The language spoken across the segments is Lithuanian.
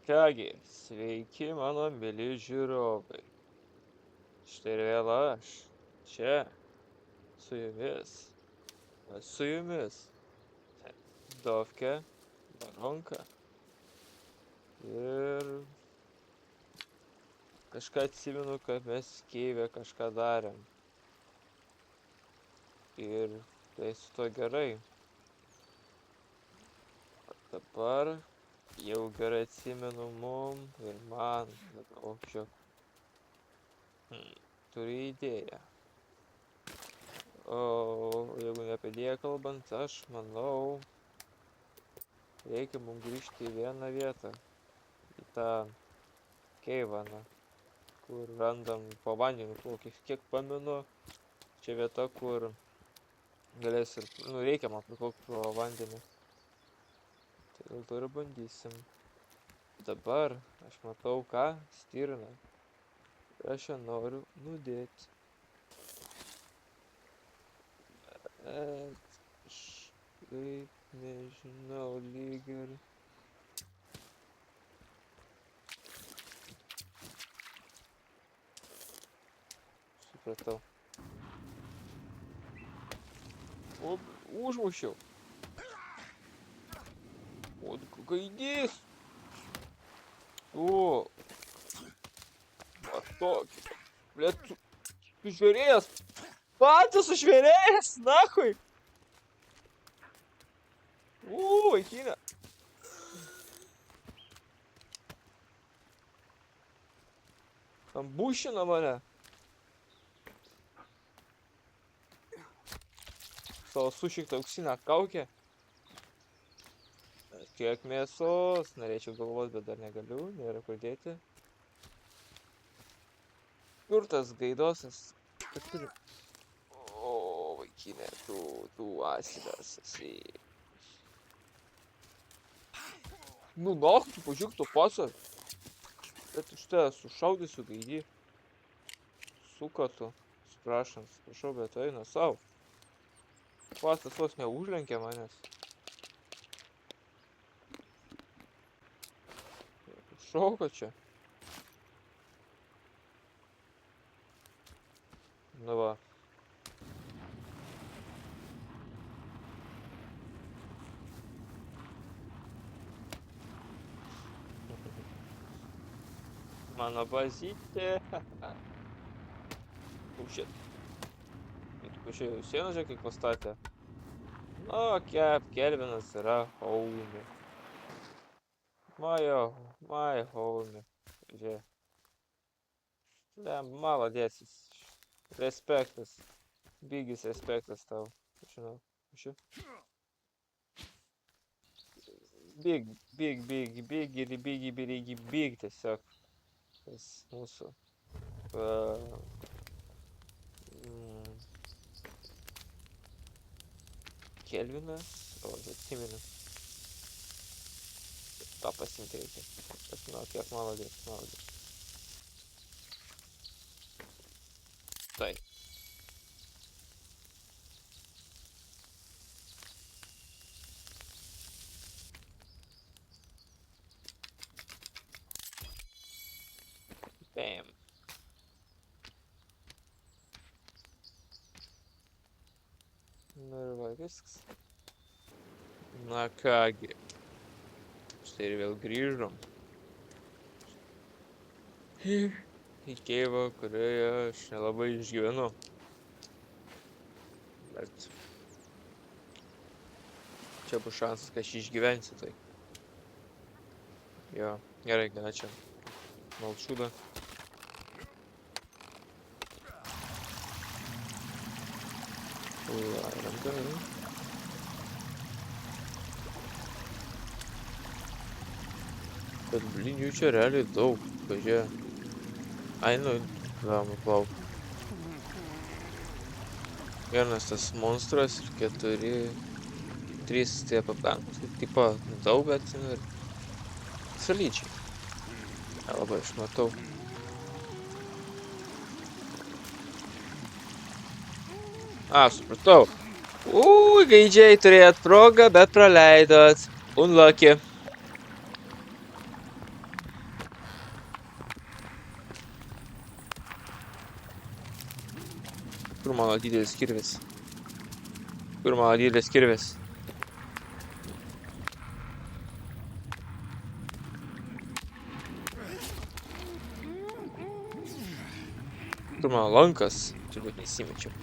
Kągi, sveiki mano mėly žiūrovai. Štai ir vėl aš, čia, su jumis, Dovke, Baronka. Ir kažką atsimenu, kad mes Kijeve kažką darėm. Ir tai su to gerai. Dabar jau gerai atsimenu mum ir man, Dovkio. Turiu idėją. O jeigu ne apie idėją kalbant, aš manau, reikia mums grįžti į vieną vietą. Į tą Keivaną, kur randam po vandeniu plaukia. Kiek pamenu, čia vieta, kur galės ir, reikia man priplaukti pro vandenį. Tai dėl to ir bandysim. Dabar aš matau ką? Stirną. Ir aš ją noriu nudėti. Kažkaip nežinau, lyg ir... Supratau. O, užmušiau. O, gaidys. O. Tokį. Blet, tu žvėrėjas. Patys sužvėrėjas, nahui. Vaikinė. Ambušina mane. Savo sušiktą auksinę kaukę. Kiek mėsos, norėčiau galvoti, bet dar negaliu, nėra kur dėti. Kur tas gaidosas? O, vaikinė, tu asidas esi. Nu, tu pažiūrėk to pasą. Bet iš te sušaudysiu gaidį. Suka tu. Prašau, bet eina savo. Pasas vos neužlenkė manęs. Šauka čia. Nu va. Mano bazytė. Šit. Tu pažiūrėjau, sieną žiūrėk, kiek pastatė. Nu, Kelvinas yra homie. My homie. Žiūrėk. Молодец. Респектас. Бигис респектас tau. Žinau. Big tiesiog. Tas mūsų. Kelvinas. O, atsimenu. Tą pasimti reikia. Pasimenu, kiek молодец. Tai. Bam. Nu ir va viskas. Na kągi. Štai ir vėl grįžom. Į Kijevą, kurioje aš nelabai išgyvenu. Bet čia bus šansas, kad aš išgyvensiu tai. Jo, gerai, ačiū. Malčūda. Yra gerai. Bet blin, jų čia realiai daug, pažiūrė. Ai, nu, galima plauk. Vienas tas monstras ir 3 tie pakankus. Tipo, daug, bet ir solidžiai. Labai aš matau. Supratau. Gaidžiai turėjot progą, bet praleidot. Unlucky. Kur mano didelis kirvis? Kur mano didelis kirvis? Kur mano lankas? Turbūt nesimečiau.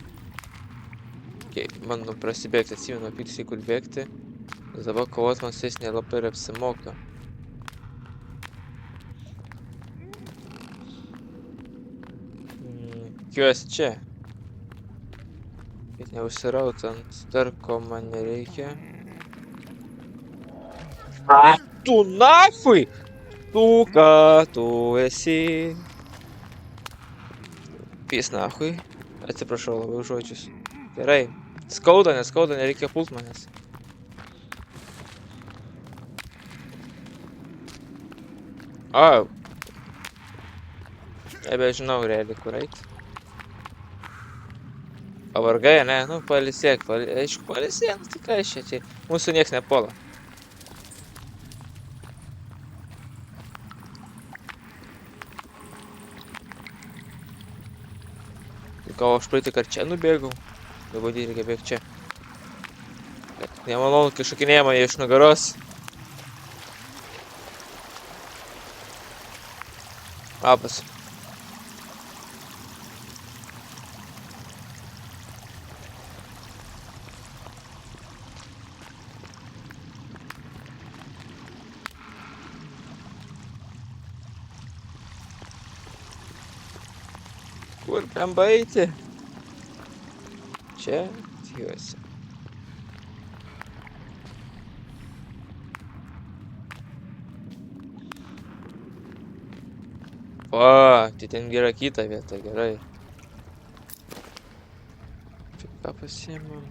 Okay, man prasibėgti, atsimenu apytiksliai kur bėgti. Dabar kovot man su jais nelabai ir apsimoka. Tikiuosi čia. Bet neužsirautant, dar ko man nereikia. A, tu nafui! Tu ką tu esi? Pys nahui. Atsiprašau labai už žodžius. Gerai. Skauda, neskauda, nereikia pult manęs. A. Nebežinau realiai kur eit. Pavargai, ne? Nu, palisėk. Aišku, palisėk, nu tai ką iš čia? Mūsų nieks nepuola. Gal aš praeitį kart čia nubėgau? Dabar reikia bėgti čia. Nemanau, kai šokinėja mane iš nugaros. Labas. Kur blemba eiti? Čia? Tikiuosi. O, tai ten yra kita vieta, gerai. Čia ką pasiėmam?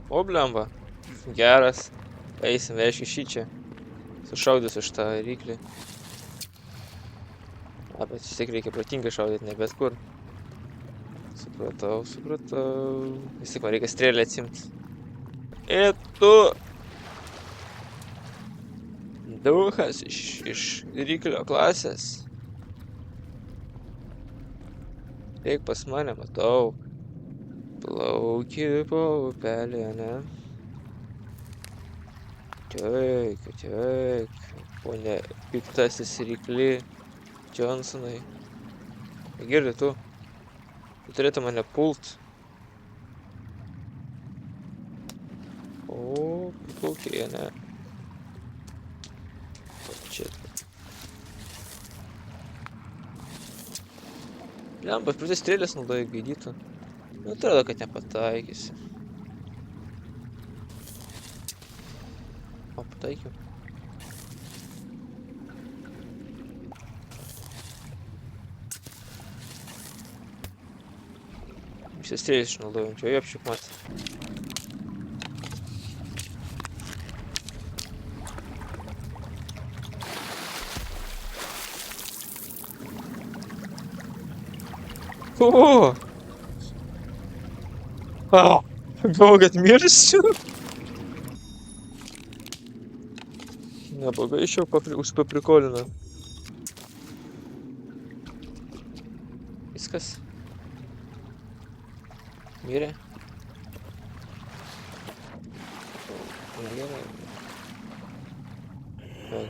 O, blemba. Geras. Eisim, reiškia šį čia. Sušaudysiu už tą ryklį. A, bet vis tiek reikia protingai šaudyti, ne bet kur. Supratau. Vis tiek man reikia strėlę atsimt. Ir tu... Duhas iš ryklio klasės. Eik pas mane, matau. Plauki po upelį, ne? Teik, ponė piktasis rykli Johnsonai. Girdi tu turėtų mane pult. O, plaukiai, ne? Čia. Lembas, pradės strėlės naudoja gaidytų. Nu, atrodo, kad nepataikysi. O, pataikiau. Visi strėlės išnaudojam, čia jau apšiuk mat. O! Galvoju, kad mirsiu. Neblogai iš jau užpaprikolino. Viskas. Mirė. Gerai.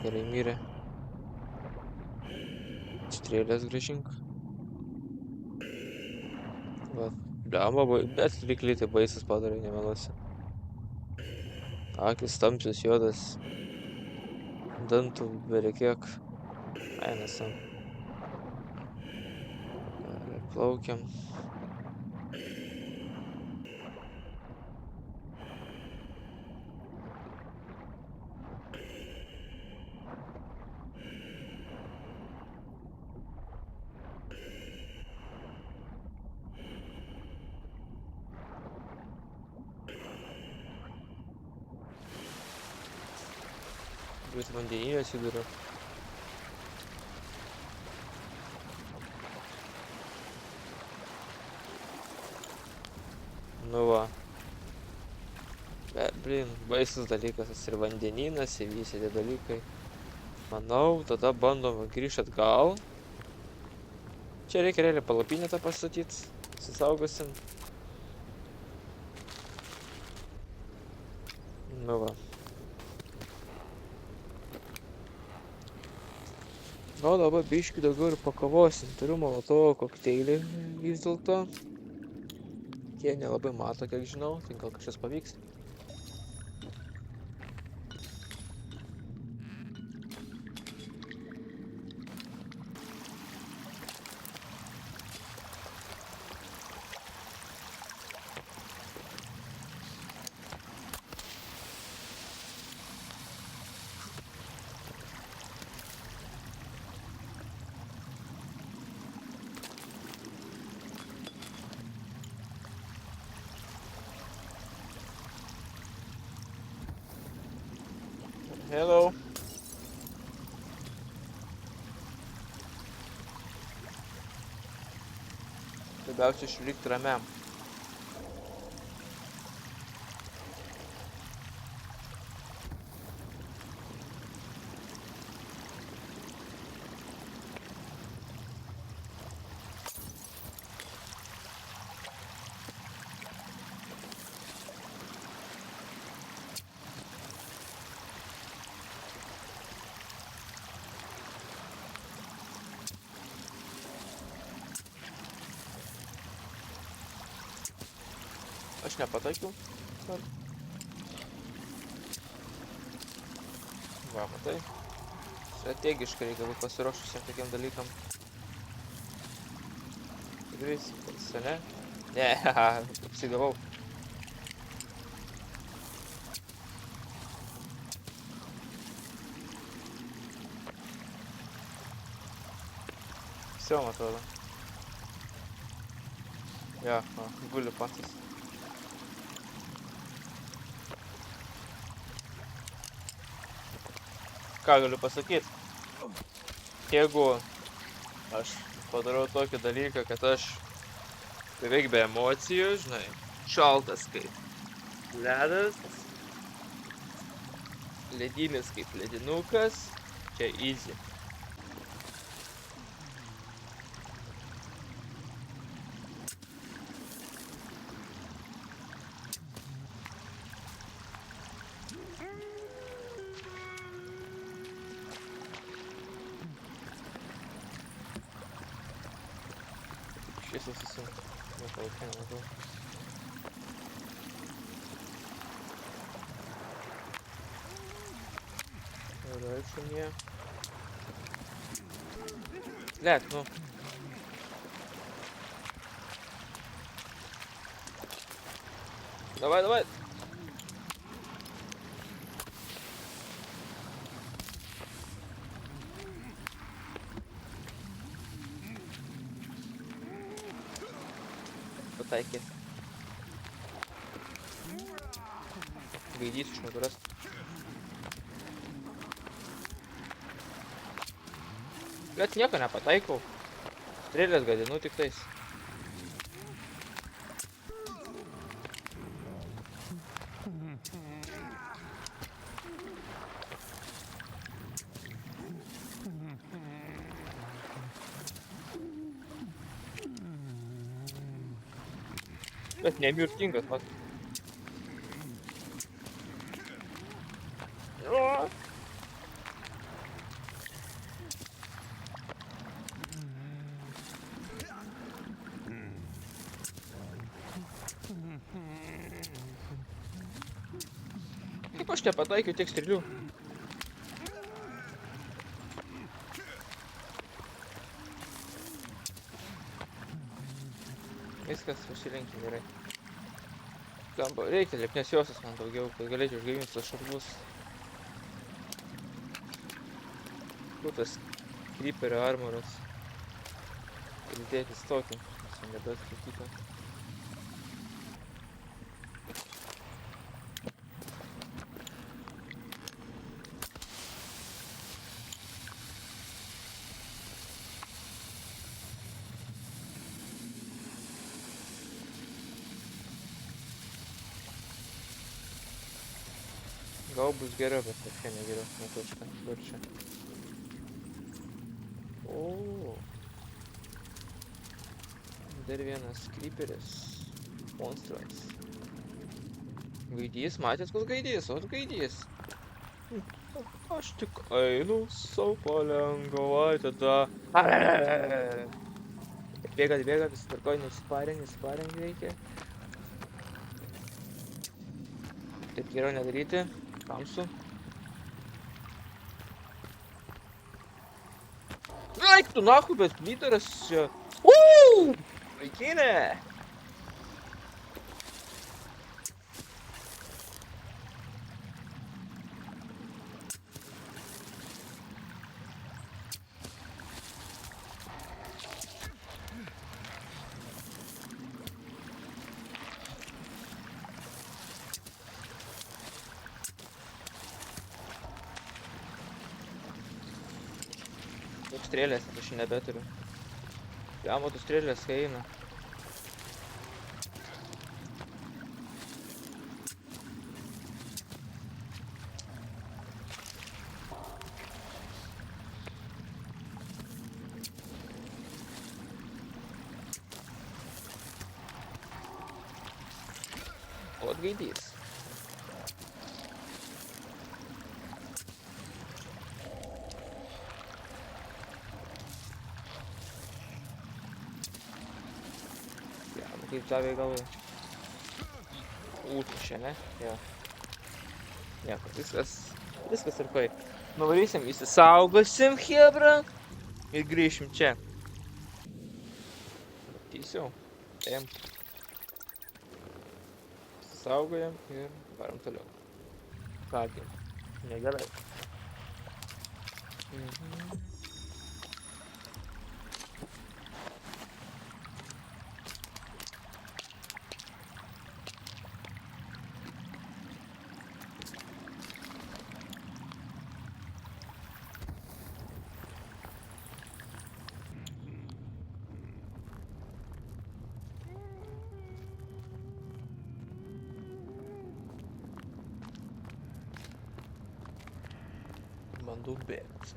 Gerai, mirė. Strėlės grąžink. Va, bliamba, bet rykliai tai baisas padarai, nemeluosi. Akis tamsius, juodas. Dantų berekiek. Ai, nesam. Plaukiam. Bet vandenyje atsiduriu. Nu va. Bet, blin, baisus dalykas, tas ir vandenynas, ir visi tie dalykai. Manau, tada bandom grįžti atgal. Čia reikia realiai palapinę tą pastatyti. Susaugosim. Nu va. Gal dabar biškių daugiau ir pakavosim. Turiu molotovo kokteilį vis dėlto. Jie nelabai mato, kiek žinau. Tai gal kažkas pavyks. Hello. Labiausiai išlikti ramiam. Aš nepataikiau. Va, matai. Strategiškai reikia būti pasiruošusiam tokiam dalykam. Tikrais, sene? Ne, apsigavau. Все, man atrodo. Ja, guli patys. Ką galiu pasakyti? Jeigu aš padarau tokį dalyką, kad aš beveik be emocijų, žinai, šaltas kaip ledas, ledinis kaip ledinukas, čia easy. Šviesas įsijungti. Matau. Давай, шумie. Лек, ну. Давай. Пытайки. Гайдys iš nugaros. Bet nieko nepataikau. Strėlės gadinu tik tais. Bet nemirtingas, mat. Kaip aš nepataikiau tiek strėlių? Viskas, susirinkim gerai. Skamba, reikia liepnės josios man daugiau, kad galėčiau išgaivinti tas šarvus. Kur tas creeperio armoras? Ir dėtis tokį, nes man nebeatsakyta. Gal bus geriau, bet čia negeriau, matau šitą, kur čia. O. Dar vienas kryperis. Monstras. Gaidys, matėt, kas gaidys? O gaidys. Aš tik einu sau palengva, tada. Bėgat, visi tvarkoj, nesiparink reikia. Taip geriau nedaryti. Tamsu. Eik tu nahui, bet lyderis čia. Vaikinė. Strėlės, aš nebeturiu. Jam tų strėlės eina. O atgaidys. Kaip tavai galvoja. Užmušė, ne? Jo. Nieko, viskas tvarkoj. Nuvarysim, įsisaugosim, hebra. Ir grįšim čia. Teisiau. Ėjom. Įsisaugojam ir varam toliau. Kągi, negerai. Bandau bėgt.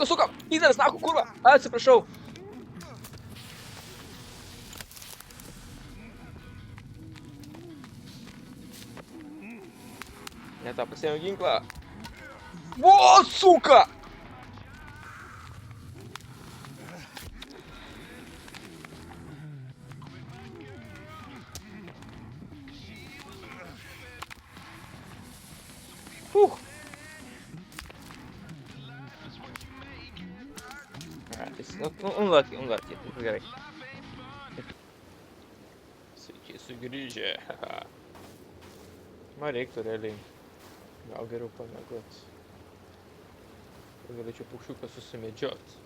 Suka! Lyderis, nahu, kurva! Atsiprašau! Ne tą pasiėmiau ginklą. O, suka! Unlucky, gerai. Sveiki, sugrįžę. Man reiktų realiai. Gal geriau pamėgot. Galėčiau paukščiuką susimedžiot.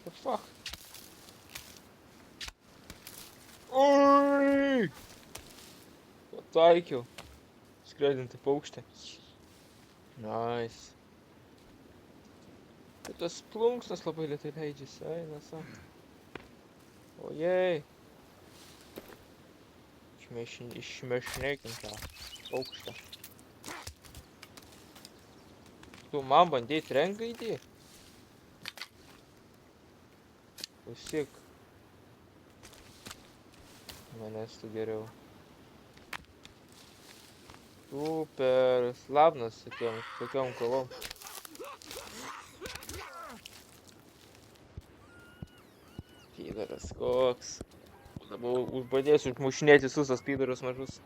What the fuck? Oi! Pataikiau. Skraidinti paukštę. Nice. Bet tas plunksnas labai lėtai leidžiasi. Eina sa. Ojei. Išmešinėkim tą paukštę. Tu man bandėjai trenkt gaidį? Klausyk. Manęs tu geriau. Super slavnas tokiom kovom. Pydaras koks. Dabar užbadėsiu užmušinėti visus pydarus mažus.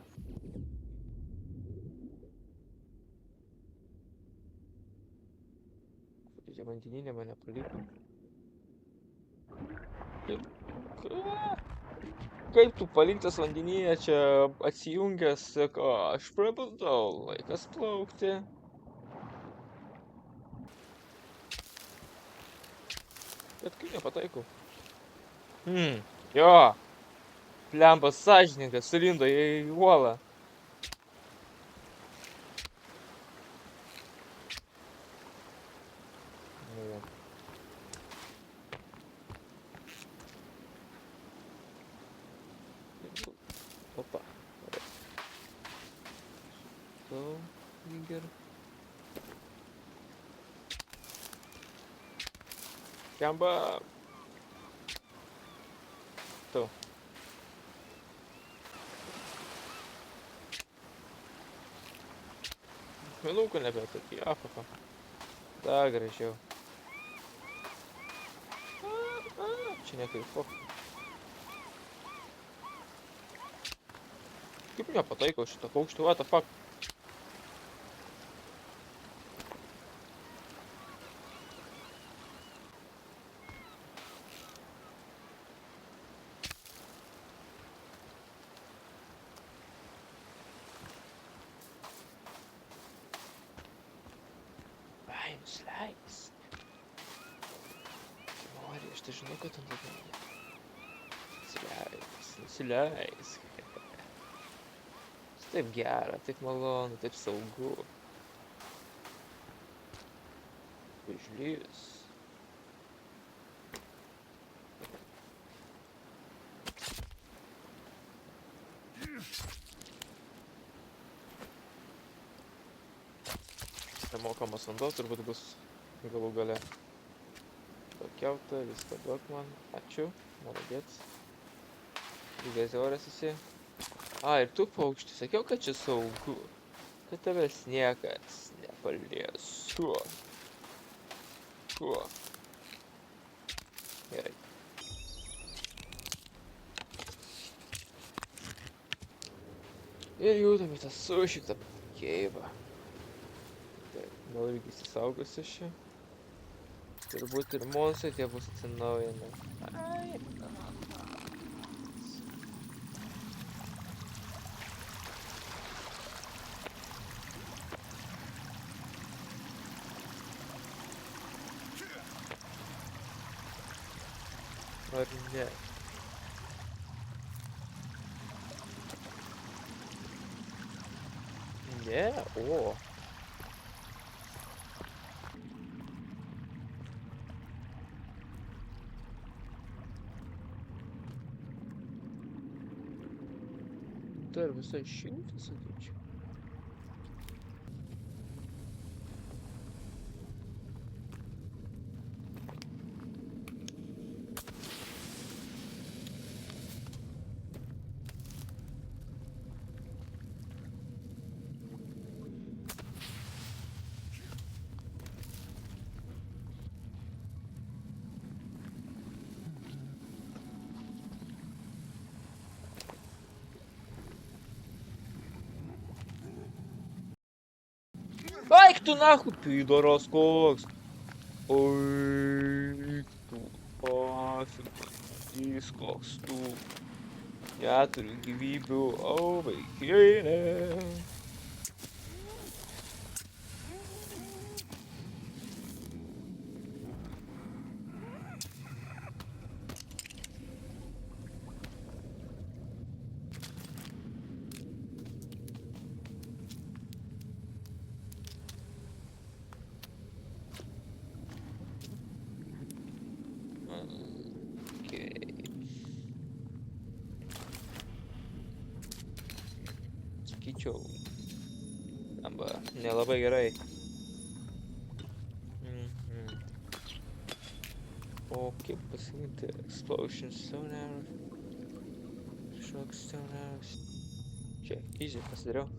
Kokia vandeninė mane paliko. Kaip tu paliktas vandenyje čia atsijungęs, sako, aš prabudau, laikas plaukti. Bet kai nepataikau. Jo, plempas sąžininkas, sulindo į uolą. Nu jo. Opa. Tau, lyg ir. Kemba. Tau. Minuką nebetokį, apako. Dar gražiau. Čia nekaifo. Kaip nepataikau šitą paukštį, what the fuck? Ai, nusileisk. Nori, aš tai žinau, kad tu nori. Nusileisk. Taip gera, taip malonu, taip saugu. Vėžlys. Nemokamas vanduo turbūt bus galų gale. Tokiauta, viską duok man. Ačiū, molodėts. Lygiai oras esi. A, ir tu paukšti, sakiau, kad čia saugu. Kad tavęs niekas nepalies. Kuo? Gerai. Ir judam į tą sušiktą keivą. Taip, gal irgi įsisaugosiu šį. Turbūt ir monstrai tie bus atsinaujinę. Ai. Ar ne? Ne? O. Dar visai šilta, sakyčiau. Aik tu nahуй, пидорас koks. Oi, tu pafidis koks tu. Neturiu gyvybių, o vaikinė. Sakyčiau, arba nelabai gerai. O kaip pasirinkti explosion stone arrows, shock stone arrows. Čia, easy pasidariau.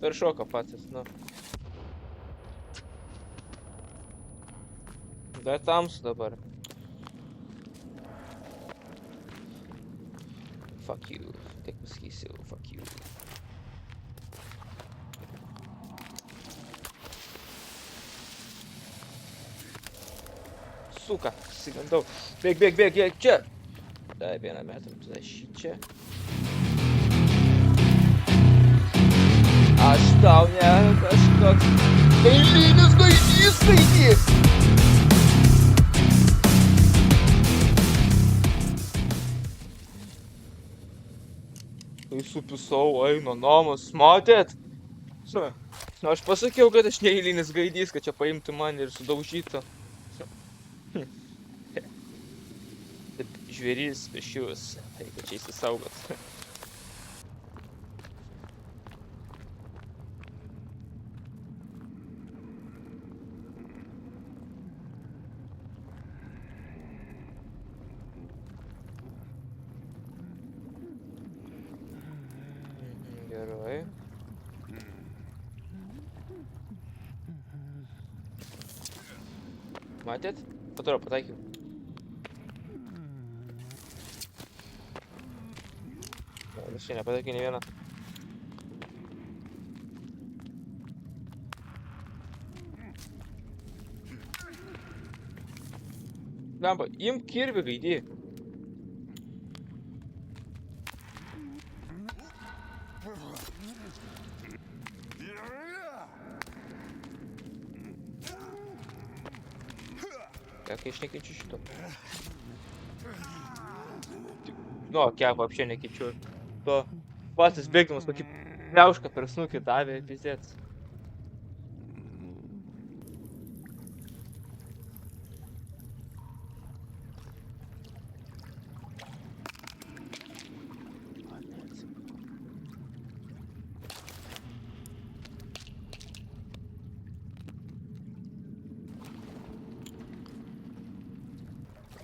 Per šoką patys, nu. Dar tamsu dabar. Fuck you. Taip pasakysiu, fuck you. Suka, sigandau. Bėg, čia. Dar vieną metam, tada šį čia. Aš tau ne kažkoks eilinis gaidys, taigi. Tai supisau, eina namas, matėt? Aš pasakiau, kad aš neeilinis gaidys, kad čia paimtų mane ir sudaužytų. Taip, žvėrys pešius, reikia čia įsisaugot. Gerai. Matėt? Pataro, pataikiau. Aš čia nepataikiau nei vieną. Lemba, imk kirvį gaidį. Как я ж не кичу что? Ну, я вообще не кичу. То пацан бегнул, какие пляушка per snukį davė, пиздец.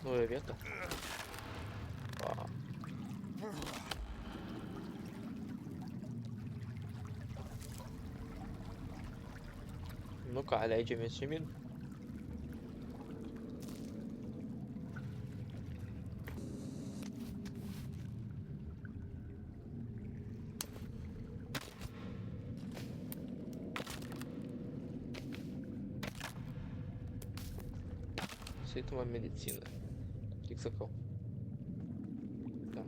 Новая вета. Nu ką, leidžiamės žemyn. Skaitoma medicina. Tik sakau. Ta.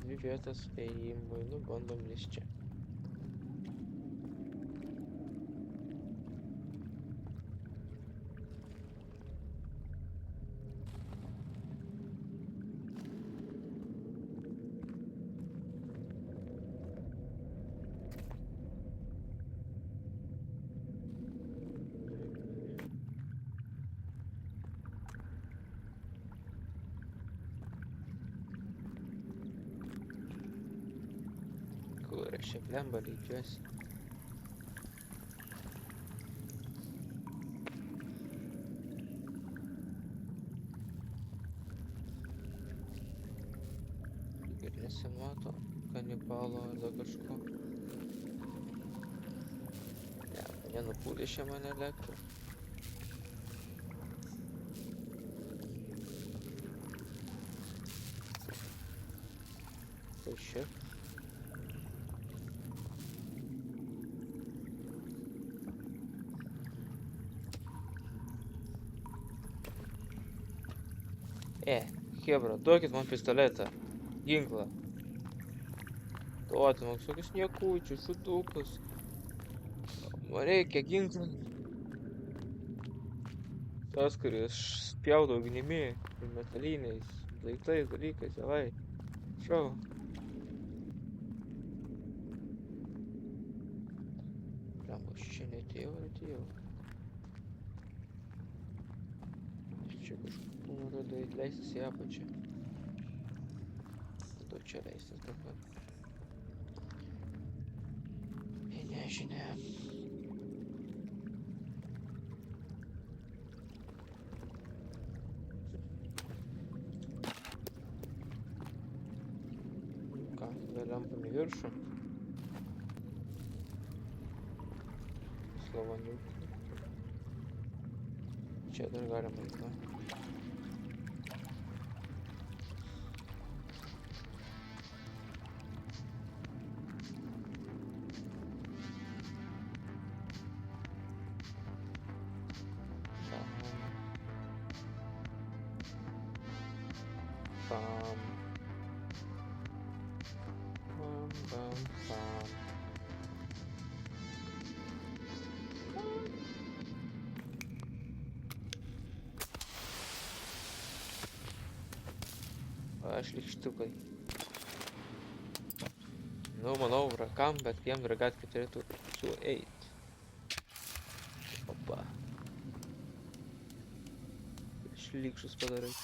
Dvi vietas ėjimui, nu bandom lįst čia. Kur aš čia blemba leidžiuosi. Ir nesimato kanibalo ar dar kažko. Ne, nenupūdė mane elektrą. Tai šiaip. Hebra, duokit man pistoletą, ginklą. Duoti man visokius niekučius, šutukus. Man reikia ginklą. Tas, kuris spjaudo ugnimi ir metaliniais daiktais, dalykais, davai. Šau. Lemba, aš čia netėjau ar atėjau? Čia kažkur nurodo leistis į apačią. Tada čia leistis dabar. Į nežinę. Ką, tada lempam į viršų. Slavoniukų. Čia dar galima eit, va. Bam. Bam, bam, bam. Va, šlikštukai. Nu, manau, rakam, bet jiem ragatkai turėtų sueit. Opa. Šlikštus padarai.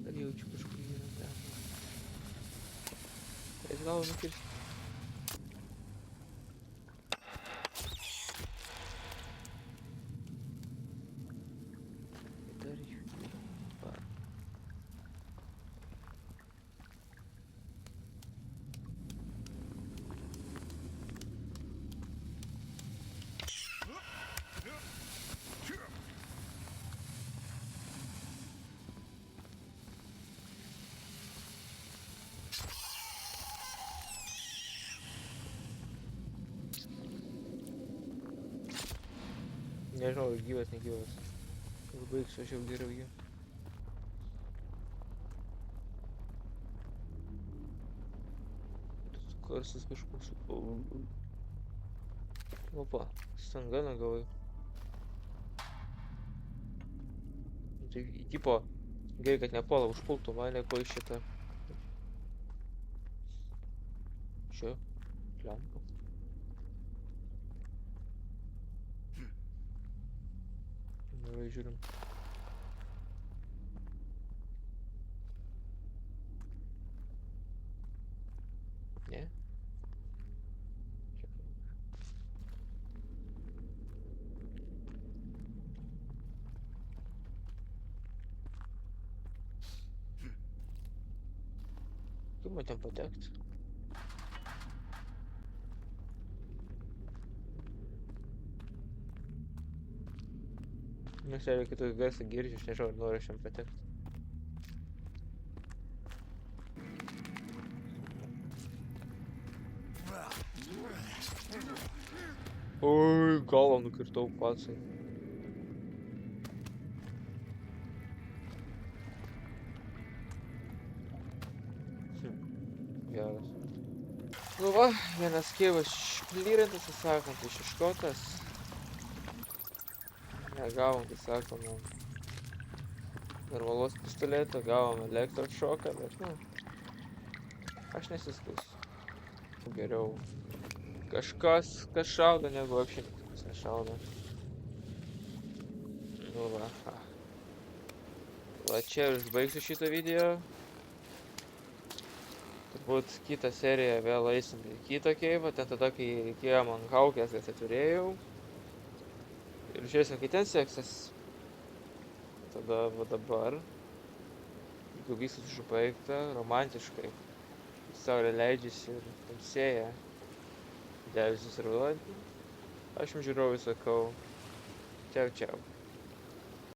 Dar jaučiu kažkur yra ten. Tais galvo nukirsti. Dar jų. Va. Nežinau, aš gyvas, negyvas. Užbaigsiu, aš jau geriau jį. Karsas kažkoks. Opa, stanganą gavai. Tai, tipo, gerai, kad nepuola užpultų mane, ko iš šitą. Čia, lempa. Давай žiūrim. Ne? Kaip man ten patekt? Nes reikia kitokį garsą girdžiu, aš nežinau, ar noriu aš jam patekt. Oi, galą nukirtau patsai. Geras. Nu va, vienas keivas išklyrintas, sakant, išieškotas. Negavom, tai sakoma, normalaus pistoleto, gavom elektrošoką, bet nu, aš nesiskųsiu. Geriau kažkas, kas šaudo, negu apšinkas nešaudo. Nu va. Va čia užbaigsiu šitą video. Turbūt kitą seriją vėl eisim į kitą keivą, ten tada, kai reikėjo man kaukės, kad atvirėjau. Ir žiūrėsim, kai ten seksis. Tada va dabar, jeigu viskas užbaigta, romantiškai. Saulė leidžiasi ir tamsėja. Debesis ruduoti. Aš jums žiūrovui sakau, čiau čiau.